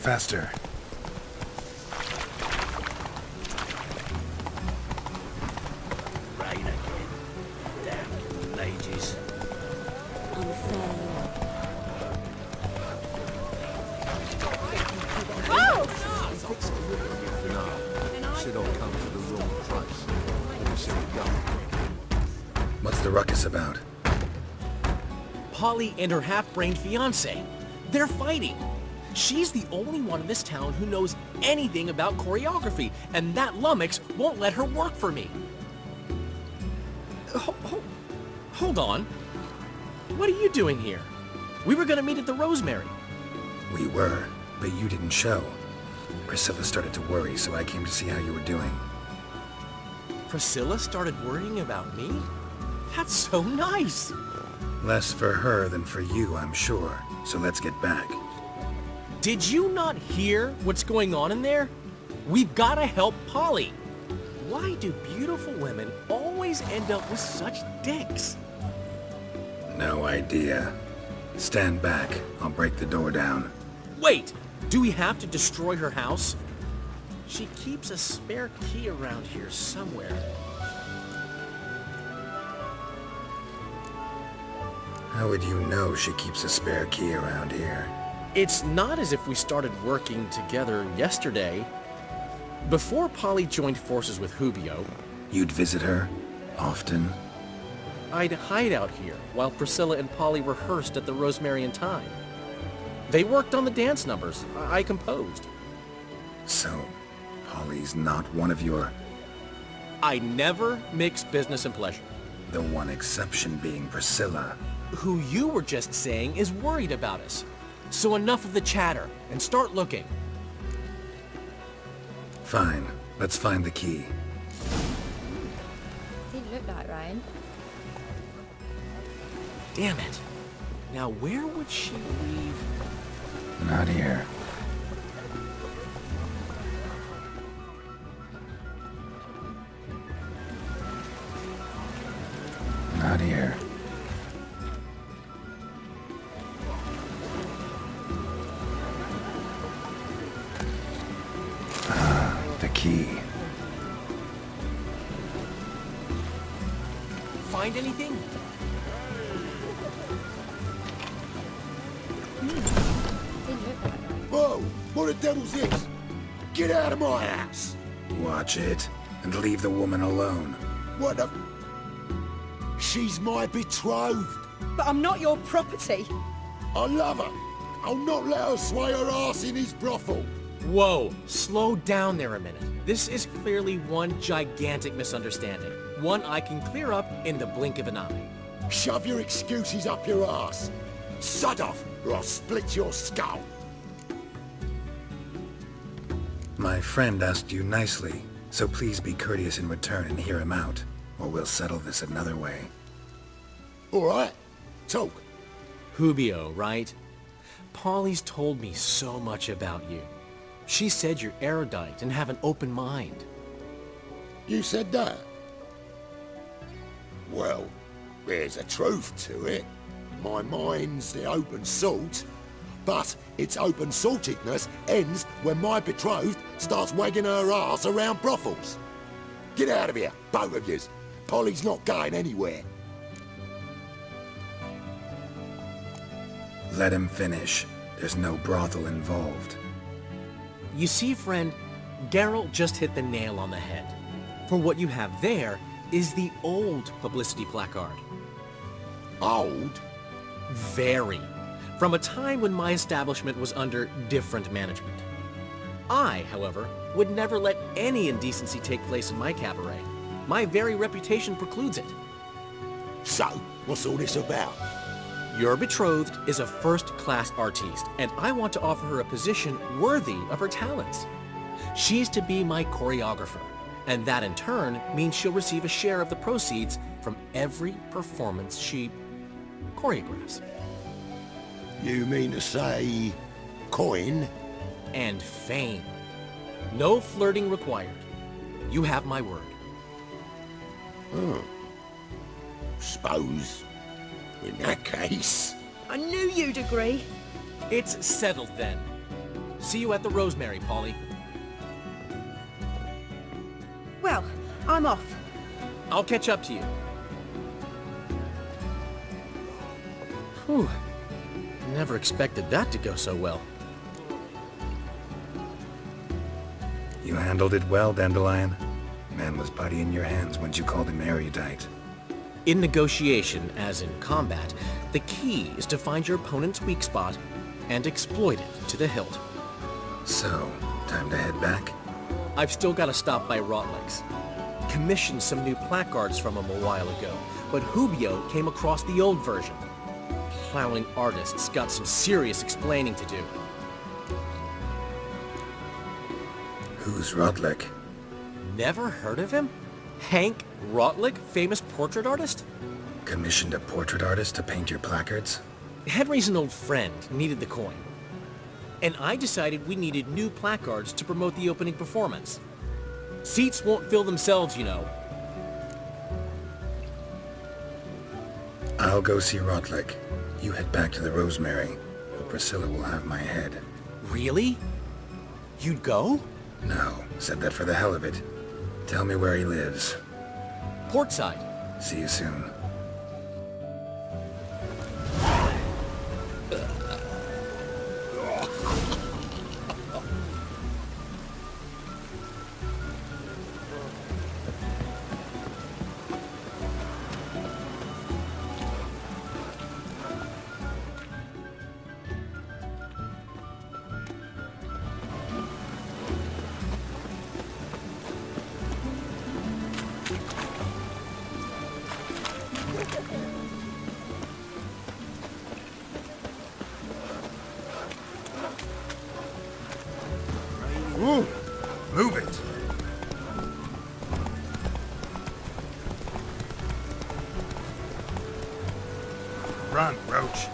Faster. Rain again. Damn mages. Unfair. Should all come to the wrong place. Let me see it go. What's the ruckus about? Polly and her half-brained fiancé. They're fighting. She's the only one in this town who knows anything about choreography, and that lummox won't let her work for me. Hold on. What are you doing here? We were gonna meet at the Rosemary. We were, but you didn't show. Priscilla started to worry, so I came to see how you were doing. Priscilla started worrying about me? That's so nice. Less for her than for you, I'm sure. So let's get back. Did you not hear what's going on in there? We've got to help Polly. Why do beautiful women always end up with such dicks? No idea. Stand back. I'll break the door down. Wait, do we have to destroy her house? She keeps a spare key around here somewhere. How would you know she keeps a spare key around here? It's not as if we started working together yesterday. Before Polly joined forces with Hubio, You'd visit her? Often? I'd hide out here while Priscilla and Polly rehearsed at the Rosemary and Thyme. They worked on the dance numbers I composed. So, Polly's not one of your... I never mix business and pleasure. The one exception being Priscilla. Who you were just saying is worried about us. So enough of the chatter and start looking. Fine. Let's find the key. Didn't look like rain. Damn it. Now where would she leave? Not here. Not here. The key. Find anything? Didn't look like rain. Whoa! What the devil's this? Get out of my house! Watch it, and leave the woman alone. What the... She's my betrothed. But I'm not your property. I love her. I'll not let her sway her ass in his brothel. Whoa, slow down there a minute. This is clearly one gigantic misunderstanding. One I can clear up in the blink of an eye. Shove your excuses up your ass. Sod off, or I'll split your skull. My friend asked you nicely, so please be courteous in return and hear him out, or we'll settle this another way. All right, talk. Hubio, right? Polly's told me so much about you. She said you're erudite and have an open mind. You said that? Well, there's a truth to it. My mind's the open salt, but its open saltedness ends when my betrothed starts wagging her ass around brothels. Get out of here, both of yous. Polly's not going anywhere. Let him finish. There's no brothel involved. You see, friend, Geralt just hit the nail on the head. For what you have there is the old publicity placard. Old? Very. From a time when my establishment was under different management. I, however, would never let any indecency take place in my cabaret. My very reputation precludes it. So, what's all this about? Your betrothed is a first-class artiste, and I want to offer her a position worthy of her talents. She's to be my choreographer, and that in turn means she'll receive a share of the proceeds from every performance she choreographs. You mean to say... coin? And fame. No flirting required. You have my word. Suppose... in that case... I knew you'd agree. It's settled then. See you at the Rosemary, Polly. Well, I'm off. I'll catch up to you. Whew. Never expected that to go so well. You handled it well, Dandelion. Man was putty in your hands once you called him erudite. In negotiation, as in combat, the key is to find your opponent's weak spot and exploit it to the hilt. So, time to head back? I've still got to stop by Rotlick's. Commissioned some new placards from him a while ago, but Hubio came across the old version. Plowing artists got some serious explaining to do. Who's Rotlick? Never heard of him? Hank Rotlick, famous portrait artist? Commissioned a portrait artist to paint your placards? Henry's an old friend, needed the coin. And I decided we needed new placards to promote the opening performance. Seats won't fill themselves, you know. I'll go see Rotlick. You head back to the Rosemary, or Priscilla will have my head. Really? You'd go? No, said that for the hell of it. Tell me where he lives. Portside. See you soon. Ooh, move it. Run, Roach.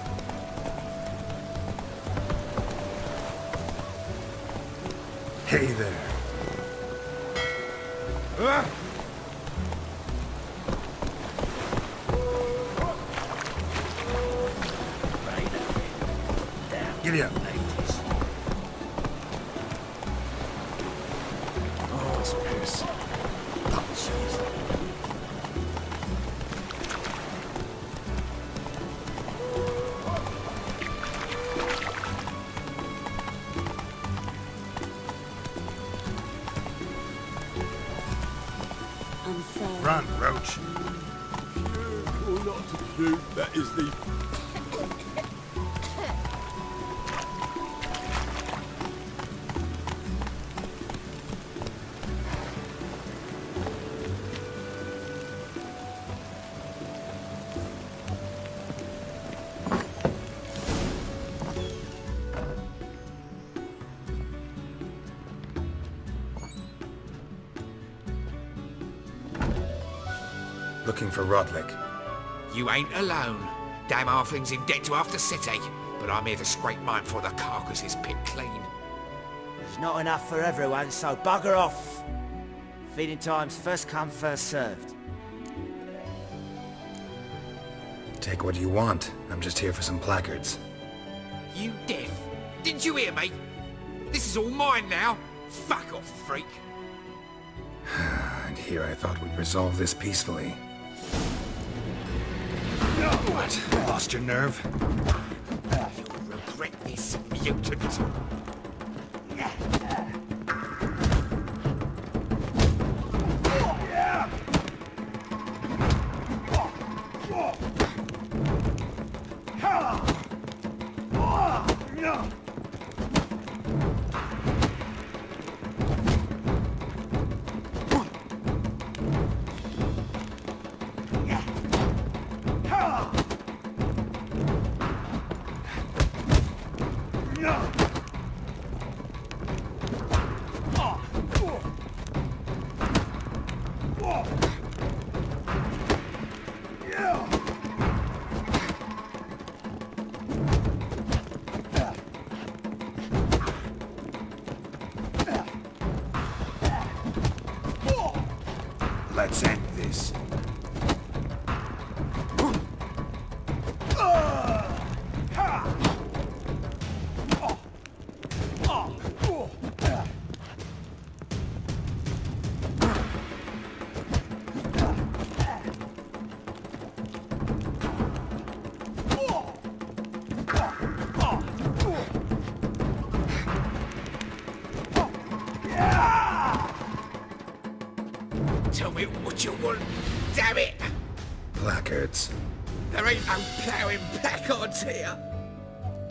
Hey there. Giddy up. Oh, it's piss. Unfair. Run, Roach. Careful not to shoot. That is the... Looking for Rotlick. You ain't alone. Damn halfling's in debt to half the city. But I'm here to scrape mine before the carcass is picked clean. There's not enough for everyone, so bugger off. Feeding time's first come, first served. Take what you want. I'm just here for some placards. You deaf? Didn't you hear me? This is all mine now. Fuck off, freak. And here I thought we'd resolve this peacefully. What? Lost your nerve? You'll regret this, mutant. Let's end this. placards. There ain't no ploughing placards here.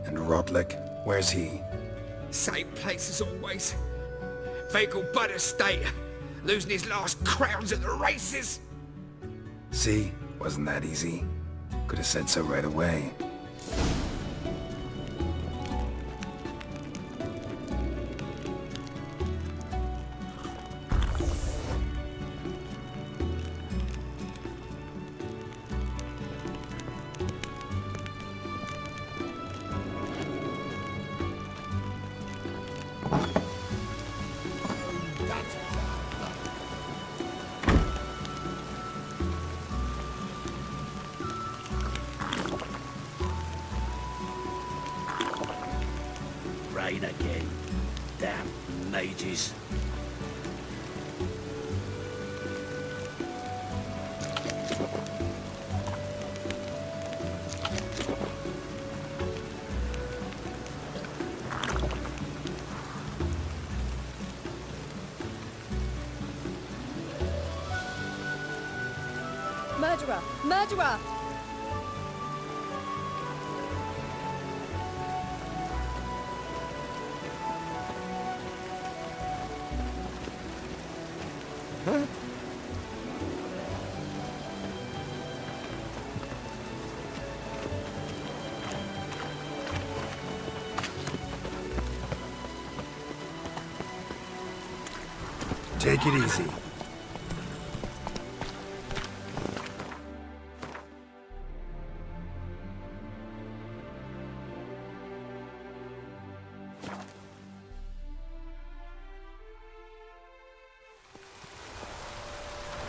And Rotlick, where's he? Same place as always. Vehicle Bud Estate. Losing his last crowns at the races. See? Wasn't that easy? Could have said so right away. Rain again. Damn mages. Murderer! Murderer! Take it easy.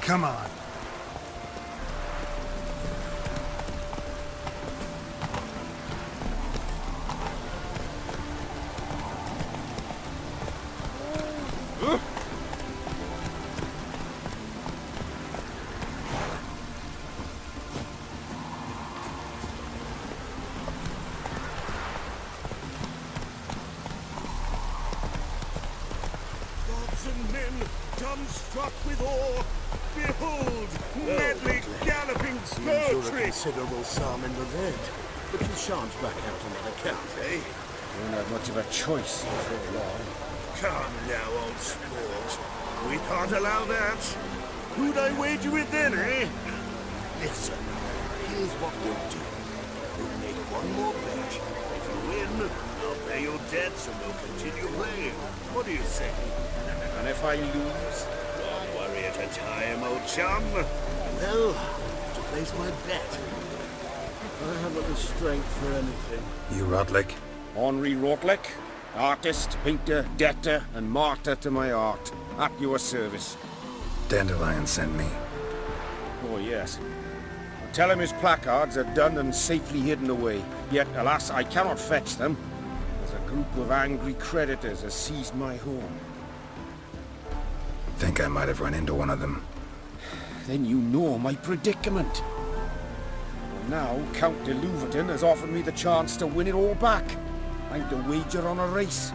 Come on. Gods and men, dumbstruck with awe, behold, madly galloping You're a poetry! considerable sum in the lead, but you shan't back out on that account, eh? Won't have much of a choice before long. Come now, old sport. We can't allow that. Who'd I wager with then, eh? Listen, here's what we'll do. We'll make one more bet. If you win, I'll pay your debts and we'll continue playing. What do you say? And if I lose? Don't worry at a time, old chum. Well, I have to place my bet. I haven't the strength for anything. You Rotlick? Henri Rotlick, artist, painter, debtor, and martyr to my art. At your service. Dandelion sent me. Oh, yes. Tell him his placards are done and safely hidden away. Yet, alas, I cannot fetch them, as a group of angry creditors has seized my home. Think I might have run into one of them. Then you know my predicament. And now, Count de Louverton has offered me the chance to win it all back. I'm to wager on a race.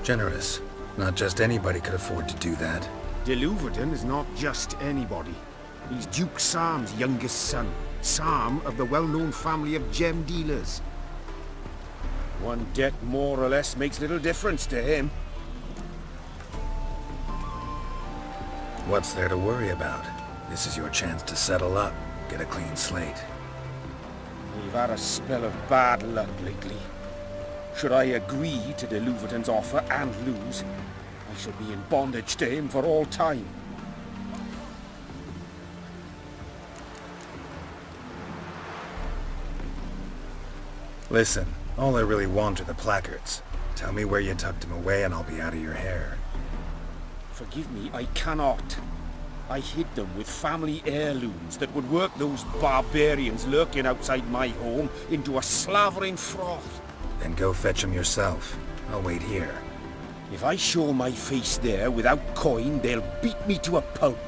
Generous. Not just anybody could afford to do that. De Louverton is not just anybody. He's Duke Sam's youngest son. Sam of the well-known family of gem dealers. One debt more or less makes little difference to him. What's there to worry about? This is your chance to settle up, get a clean slate. We've had a spell of bad luck lately. Should I agree to de Louverton's offer and lose, I shall be in bondage to him for all time. Listen, all I really want are the placards. Tell me where you tucked them away and I'll be out of your hair. Forgive me, I cannot. I hid them with family heirlooms that would work those barbarians lurking outside my home into a slavering froth. Then go fetch them yourself. I'll wait here. If I show my face there without coin, they'll beat me to a pulp.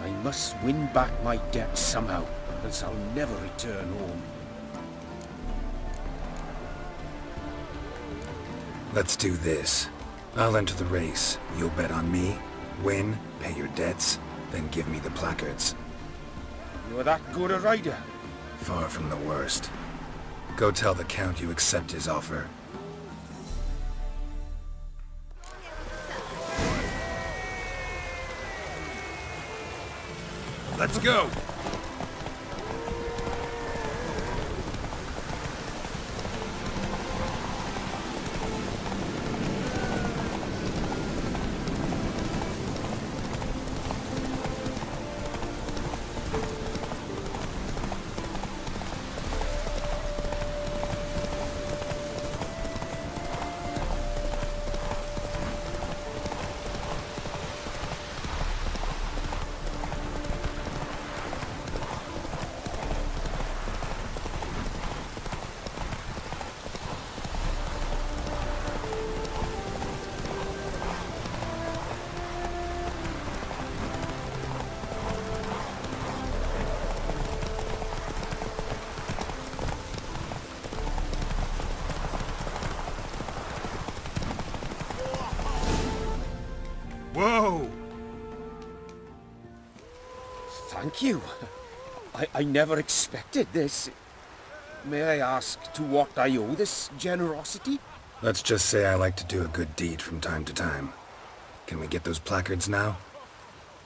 I must win back my debt somehow, else I'll never return home. Let's do this. I'll enter the race. You'll bet on me, win, pay your debts, Then give me the placards. You're that good a rider? Far from the worst. Go tell the Count you accept his offer. Let's go! Whoa! Thank you. I never expected this. May I ask to what I owe this generosity? Let's just say I like to do a good deed from time to time. Can we get those placards now?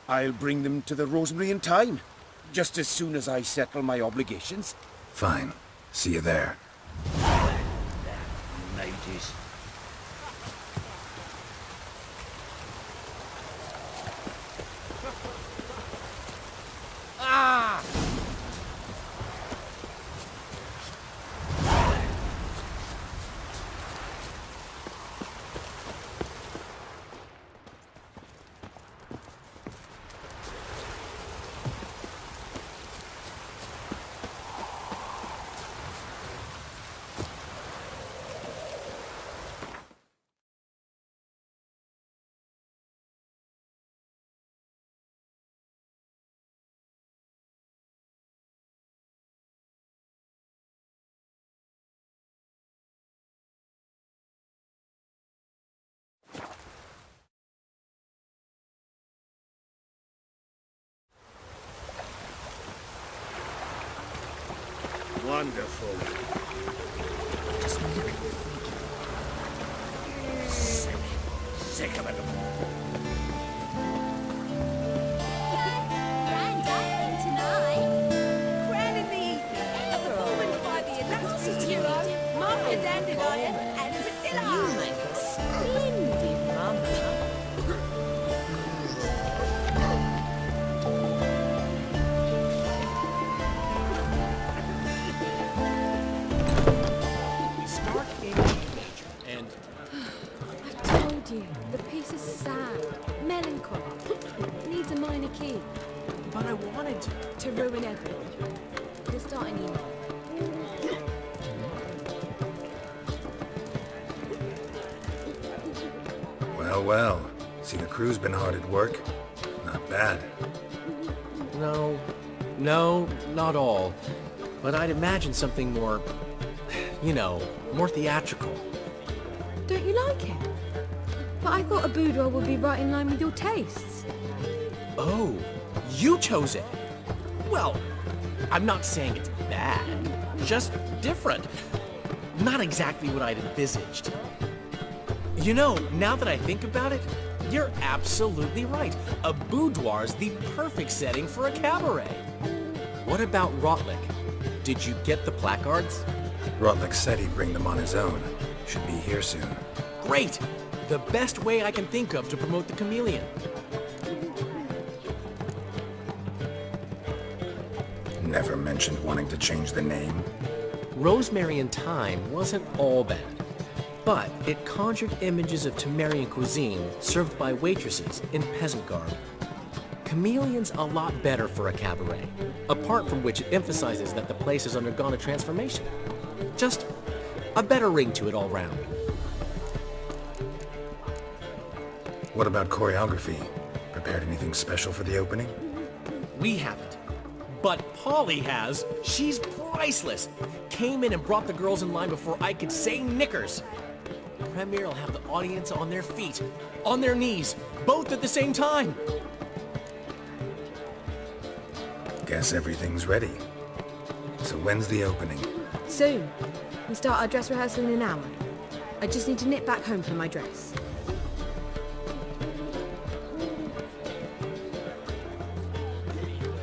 I'll bring them to the Rosemary in time, just as soon as I settle my obligations. Fine. See you there. Mages. Ah! Wonderful. Sick of it. Grand opening tonight. Grand in the evening. A performance by the illustrious duo, Martha Dandelion and Priscilla. Splendid, Mama. We start in G major, and I told you, the piece is sad, melancholy. Needs a minor key but I wanted to ruin everything. You're starting email. Well, well. See, the crew's been hard at work. Not bad. No, not all. But I'd imagine something more, more theatrical. Don't you like it? But I thought a boudoir would be right in line with your tastes. Oh, you chose it. Well, I'm not saying it's bad, just different. Not exactly what I'd envisaged. Now that I think about it, you're absolutely right. A boudoir's the perfect setting for a cabaret. What about Rotlick? Did you get the placards? Rotlick said he'd bring them on his own. Should be here soon. Great! The best way I can think of to promote the chameleon. Never mentioned wanting to change the name. Rosemary in Time wasn't all bad, but it conjured images of Temerian cuisine served by waitresses in peasant garb. Chameleon's a lot better for a cabaret, apart from which it emphasizes that the place has undergone a transformation. Just a better ring to it all round. What about choreography? Prepared anything special for the opening? We haven't. But Polly has. She's priceless. Came in and brought the girls in line before I could say knickers. Premier will have the audience on their feet, on their knees, both at the same time. Guess everything's ready. So when's the opening? Soon. We start our dress rehearsal in an hour. I just need to nip back home for my dress.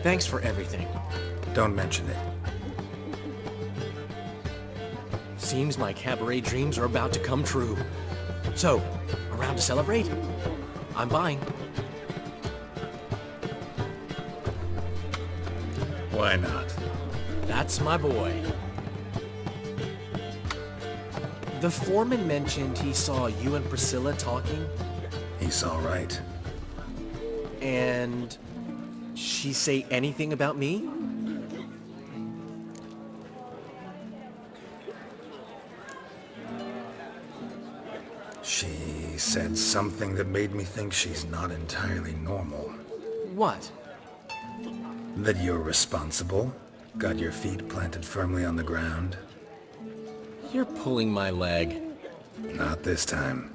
Thanks for everything. Don't mention it. Seems my cabaret dreams are about to come true. So, around to celebrate? I'm buying. Why not? That's my boy. The foreman mentioned he saw you and Priscilla talking, He's all right. and she say anything about me? She said something that made me think she's not entirely normal. What? That you're responsible, got your feet planted firmly on the ground. You're pulling my leg. Not this time.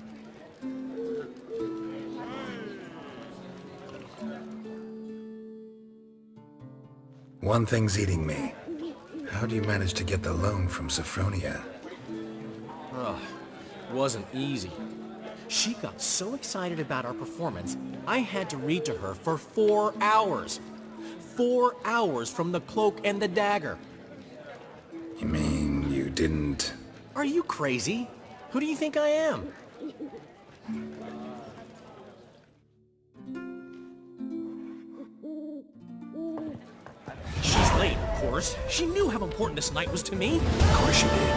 One thing's eating me. How do you manage to get the loan from Sophronia? Ugh, wasn't easy. She got so excited about our performance, I had to read to her for 4 hours. 4 hours from the Cloak and the Dagger. You mean you didn't... Are you crazy? Who do you think I am? She's late, of course. She knew how important this night was to me. Of course she did.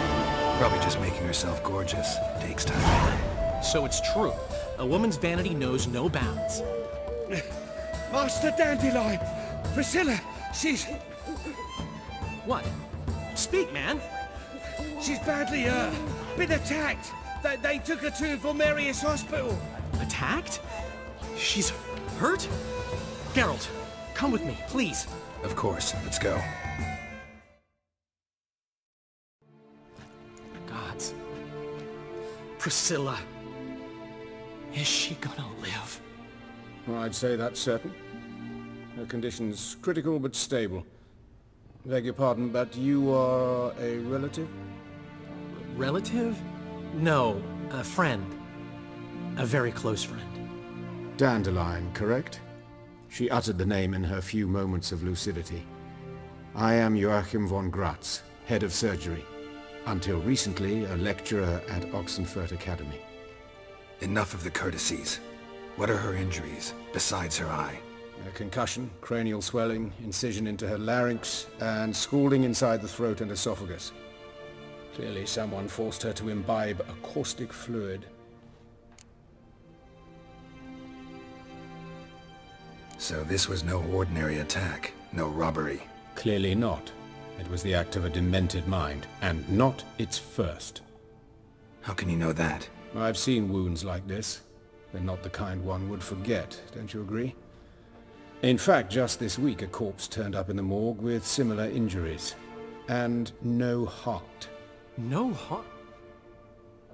Probably just making herself gorgeous. Takes time. So it's true. A woman's vanity knows no bounds. Master Dandelion! Priscilla, she's... What? Speak, man. she's badly, been attacked. They took her to Vulmerius Hospital. Attacked? She's hurt? Geralt, come with me, please. Of course. Let's go. Gods. Priscilla. Is she gonna live? Well, I'd say that's certain. Her condition's critical but stable. Beg your pardon, but you are a relative? Relative? No, a friend. A very close friend. Dandelion, correct? She uttered the name in her few moments of lucidity. I am Joachim von Gratz, head of surgery. Until recently, a lecturer at Oxenfurt Academy. Enough of the courtesies. What are her injuries, besides her eye? A concussion, cranial swelling, incision into her larynx, and scalding inside the throat and esophagus. Clearly someone forced her to imbibe a caustic fluid. So this was no ordinary attack, no robbery. Clearly not. It was the act of a demented mind, and not its first. How can you know that? I've seen wounds like this. They're not the kind one would forget, don't you agree? In fact, just this week a corpse turned up in the morgue with similar injuries. And no heart. No heart?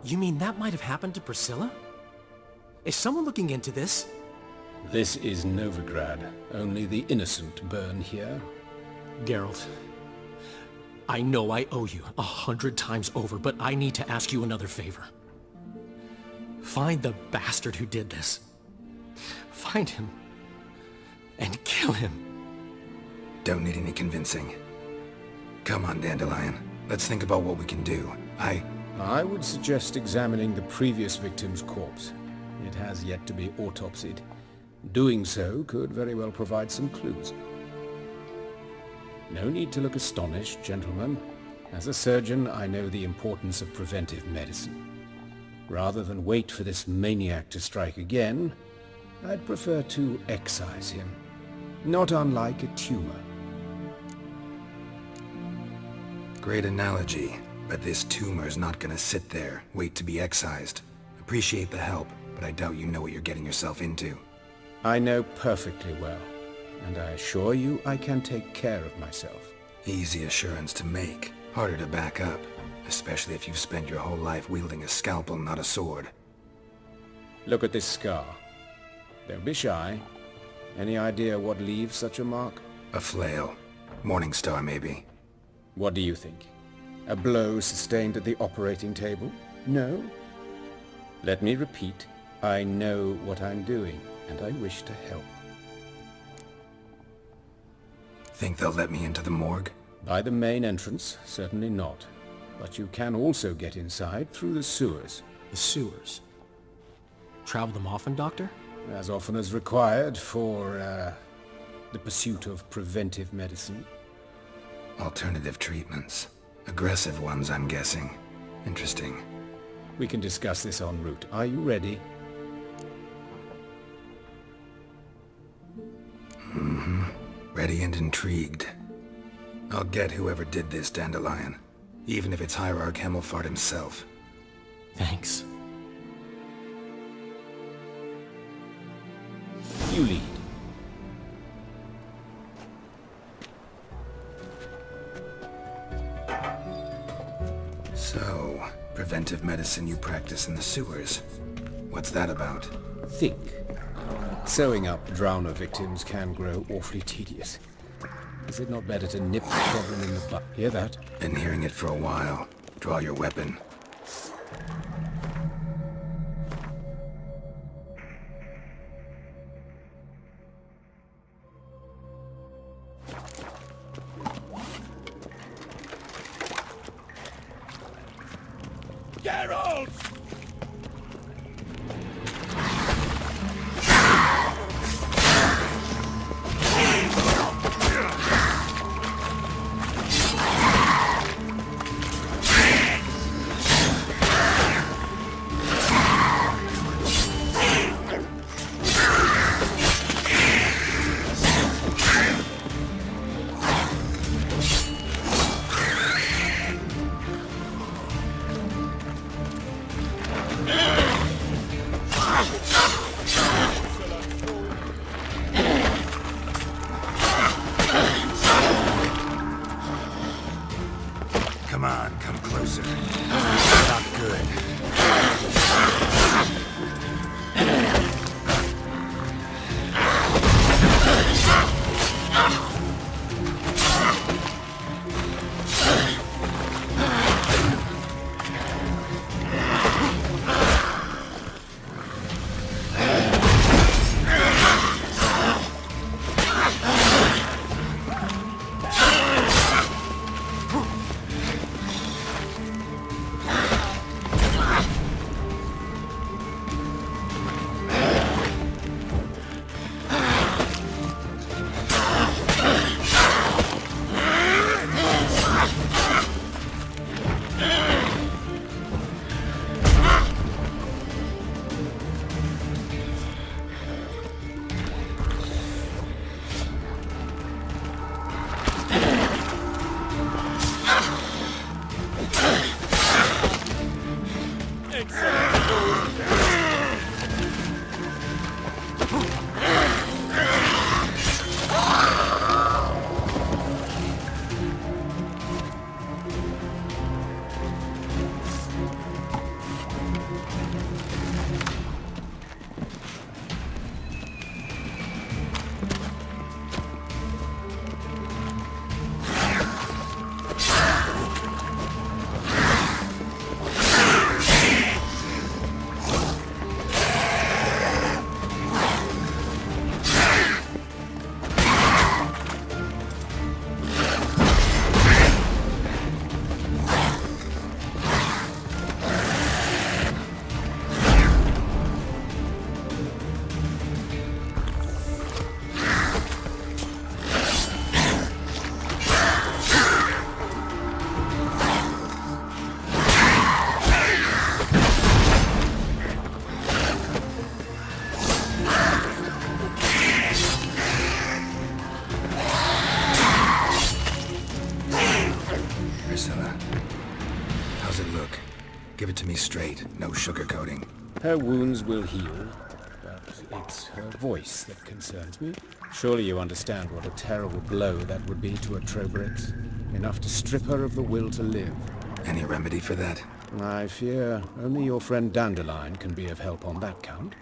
You mean that might have happened to Priscilla? Is someone looking into this? This is Novigrad. Only the innocent burn here. Geralt, I know I owe you 100 times over, but I need to ask you another favor. Find the bastard who did this. Find him. And kill him. Don't need any convincing. Come on, Dandelion. Let's think about what we can do. I would suggest examining the previous victim's corpse. It has yet to be autopsied. Doing so could very well provide some clues. No need to look astonished, gentlemen. As a surgeon, I know the importance of preventive medicine. Rather than wait for this maniac to strike again, I'd prefer to excise him. Not unlike a tumor. Great analogy, but this tumor's not gonna sit there, wait to be excised. Appreciate the help, but I doubt you know what you're getting yourself into. I know perfectly well, and I assure you I can take care of myself. Easy assurance to make, harder to back up, especially if you've spent your whole life wielding a scalpel, not a sword. Look at this scar. Don't be shy. Any idea what leaves such a mark? A flail. Morningstar, maybe. What do you think? A blow sustained at the operating table? No? Let me repeat. I know what I'm doing, and I wish to help. Think they'll let me into the morgue? By the main entrance, certainly not. But you can also get inside through the sewers. The sewers. Travel them often, Doctor? As often as required for, the pursuit of preventive medicine. Alternative treatments. Aggressive ones, I'm guessing. Interesting. We can discuss this en route. Are you ready? Mm-hmm. Ready and intrigued. I'll get whoever did this, Dandelion. Even if it's Hierarch Hemmelfart himself. Thanks. You lead. So, preventive medicine you practice in the sewers. What's that about? Think. Sewing up drowner victims can grow awfully tedious. Is it not better to nip the problem in the bud? Hear that? Been hearing it for a while. Draw your weapon. Geralt! Come on, come closer. Not good. Give it to me straight, no sugarcoating. Her wounds will heal, but it's her voice that concerns me. Surely you understand what a terrible blow that would be to a Trobrex. Enough to strip her of the will to live. Any remedy for that? I fear only your friend Dandelion can be of help on that count.